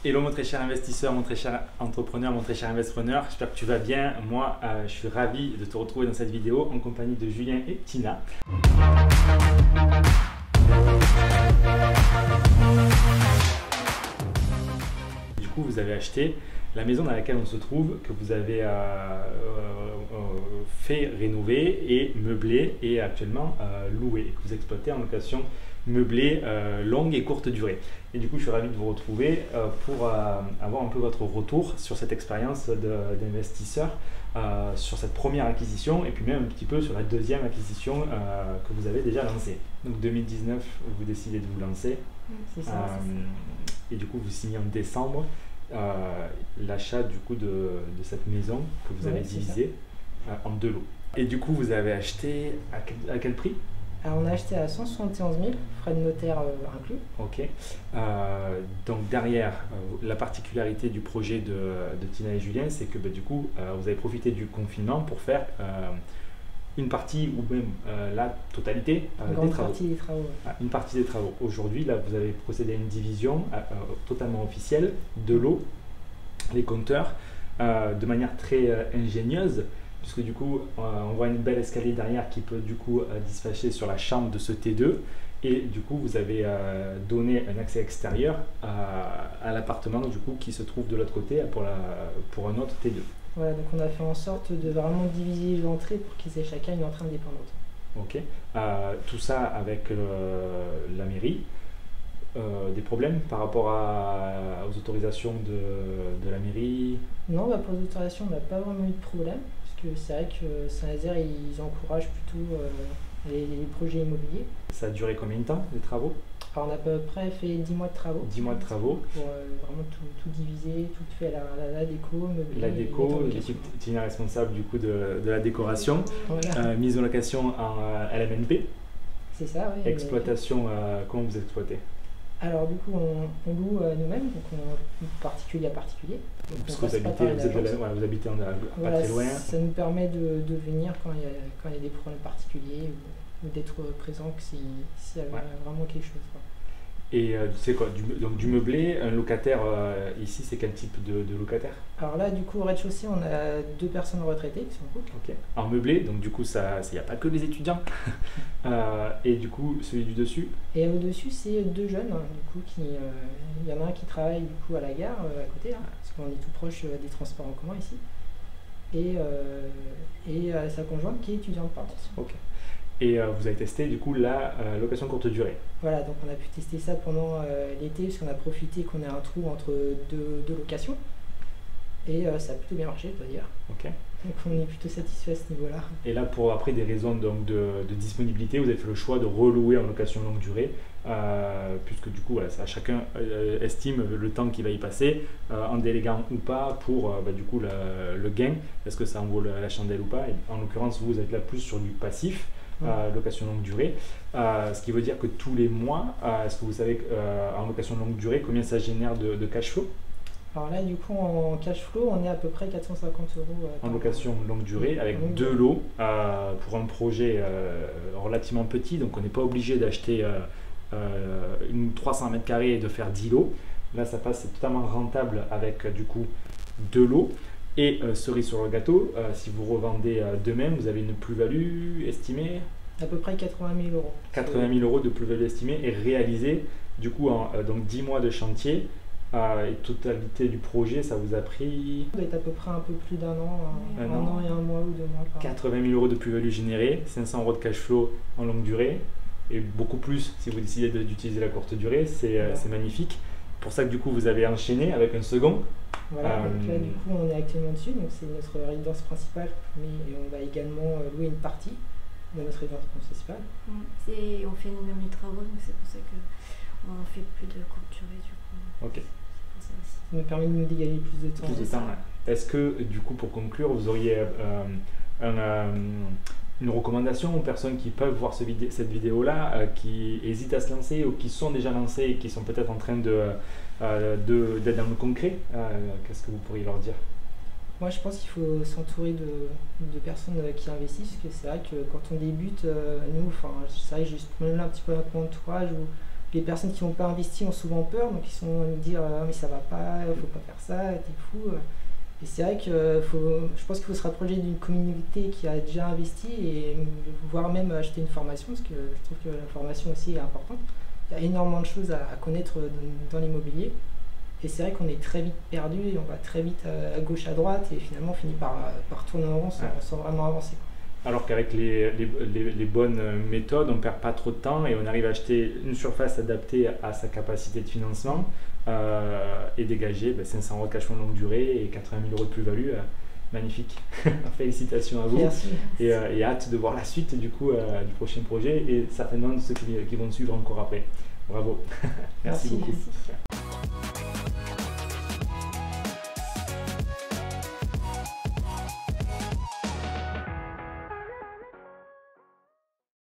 Hello mon très cher investisseur, mon très cher entrepreneur, mon très cher investisseur, j'espère que tu vas bien. Moi, je suis ravi de te retrouver dans cette vidéo en compagnie de Julien et Tina. Du coup, vous avez acheté la maison dans laquelle on se trouve, que vous avez fait rénover et meubler et actuellement louer, que vous exploitez en location meublée longue et courte durée. Et du coup, je suis ravi de vous retrouver pour avoir un peu votre retour sur cette expérience d'investisseur, sur cette première acquisition et puis même un petit peu sur la deuxième acquisition que vous avez déjà lancée. Donc 2019, vous décidez de vous lancer. C'est ça. Et du coup, vous signez en décembre l'achat du coup de cette maison que vous avez divisée en deux lots. Et du coup, vous avez acheté à quel prix? Alors, on a acheté à 171 000, frais de notaire inclus. Ok. Donc derrière, la particularité du projet de Tina et Julien, c'est que du coup, vous avez profité du confinement pour faire une partie ou même la totalité des travaux. Partie des travaux. Une partie des travaux. Aujourd'hui, là, vous avez procédé à une division totalement officielle de l'eau, les compteurs, de manière très ingénieuse, puisque du coup, on voit une belle escalier derrière qui peut du coup dispatcher sur la chambre de ce T2. Et du coup, vous avez donné un accès extérieur à l'appartement du coup qui se trouve de l'autre côté pour un autre T2. Voilà, donc on a fait en sorte de vraiment diviser l'entrée pour qu'ils aient chacun une entrée indépendante. Ok. Tout ça avec la mairie. Des problèmes par rapport aux autorisations de la mairie? Non, pour les autorisations, on n'a pas vraiment eu de problème, parce que c'est vrai que Saint-Nazaire, ils encouragent plutôt les projets immobiliers. Ça a duré combien de temps, les travaux? Alors, on a à peu près fait 10 mois de travaux. 10 mois de travaux. Pour vraiment tout diviser, tout fait la déco, meublé. La déco, l'équipe Tina est responsable du coup de la décoration. Voilà. Mise en location en LMNP. C'est ça, oui. Exploitation, comment vous exploitez? Alors du coup, on loue nous-mêmes, donc particulier à particulier. Donc, parce que vous habitez pas très loin. Ça nous permet de venir quand il y a des problèmes particuliers ou d'être présent s'il y a vraiment quelque chose. Et c'est quoi donc du meublé, un locataire ici, c'est quel type de locataire? Alors là, du coup, au rez-de-chaussée, on a 2 personnes retraitées qui sont en couple. Ok. En meublé, donc du coup, il n'y a pas que les étudiants. Et du coup, celui du dessus? Et au-dessus, c'est 2 jeunes, du coup, il y en a un qui travaille du coup à la gare, à côté, parce qu'on est tout proche des transports en commun ici. Et sa conjointe qui est étudiante par contre. Ok. Et vous avez testé du coup la location courte durée. Voilà, donc on a pu tester ça pendant l'été, parce qu'on a profité qu'on ait un trou entre deux locations. Et ça a plutôt bien marché, je dois dire. Ok. Donc on est plutôt satisfait à ce niveau-là. Et là, pour après des raisons donc, de disponibilité, vous avez fait le choix de relouer en location longue durée, puisque du coup, voilà, ça, chacun estime le temps qu'il va y passer, en déléguant ou pas, pour du coup le gain, est-ce que ça en vaut la chandelle ou pas. Et en l'occurrence, vous êtes là plus sur du passif. Location longue durée, ce qui veut dire que tous les mois, est-ce que vous savez en location longue durée combien ça génère de cash flow? Alors là, du coup, en cash flow, on est à peu près 450 € en location longue durée, avec 2 lots pour un projet relativement petit, donc on n'est pas obligé d'acheter 300 mètres carrés et de faire 10 lots. Là, ça passe, c'est totalement rentable avec du coup 2 lots. Et cerise sur le gâteau, si vous revendez demain, vous avez une plus-value estimée? À peu près 80 000 €. 80 000 € de plus-value estimée et réalisée du coup en donc 10 mois de chantier. Et totalité du projet, ça vous a pris? Ça doit être à peu près un peu plus d'un an, un an et 1 mois ou 2 mois. 80 000 € de plus-value générée, 500 € de cash flow en longue durée et beaucoup plus si vous décidez d'utiliser la courte durée, c'est magnifique. Pour ça que du coup vous avez enchaîné avec un second. Voilà, donc là du coup on est actuellement dessus, donc c'est notre résidence principale, mais on va également louer une partie de notre résidence principale. Et on fait nous-mêmes les travaux, donc c'est pour ça qu'on fait plus de courte durée du coup. Ok. Ça nous permet de nous dégager plus de temps. Est-ce que du coup pour conclure, vous auriez une recommandation aux personnes qui peuvent voir cette vidéo-là, qui hésitent à se lancer ou qui sont déjà lancées et qui sont peut-être en train d'être dans le concret? Qu'est-ce que vous pourriez leur dire? Moi, je pense qu'il faut s'entourer de personnes qui investissent, parce que c'est vrai que quand on débute, nous, c'est vrai que j'ai même là un petit peu notre entourage où les personnes qui n'ont pas investi ont souvent peur, donc ils sont à me dire ah, mais ça va pas, faut pas faire ça, t'es fou. Et c'est vrai que je pense qu'il faut se rapprocher d'une communauté qui a déjà investi et voire même acheter une formation, parce que je trouve que la formation aussi est importante. Il y a énormément de choses à connaître dans l'immobilier. Et c'est vrai qu'on est très vite perdu et on va très vite à gauche, à droite et finalement on finit par tourner en rond sans vraiment avancer. Alors qu'avec les bonnes méthodes, on ne perd pas trop de temps et on arrive à acheter une surface adaptée à sa capacité de financement et dégager 500 € de cash flow longue durée et 80 000 € de plus-value. Magnifique. Félicitations à vous. Merci. Et hâte de voir la suite du du prochain projet et certainement de ceux qui vont suivre encore après. Bravo. Merci beaucoup. Merci.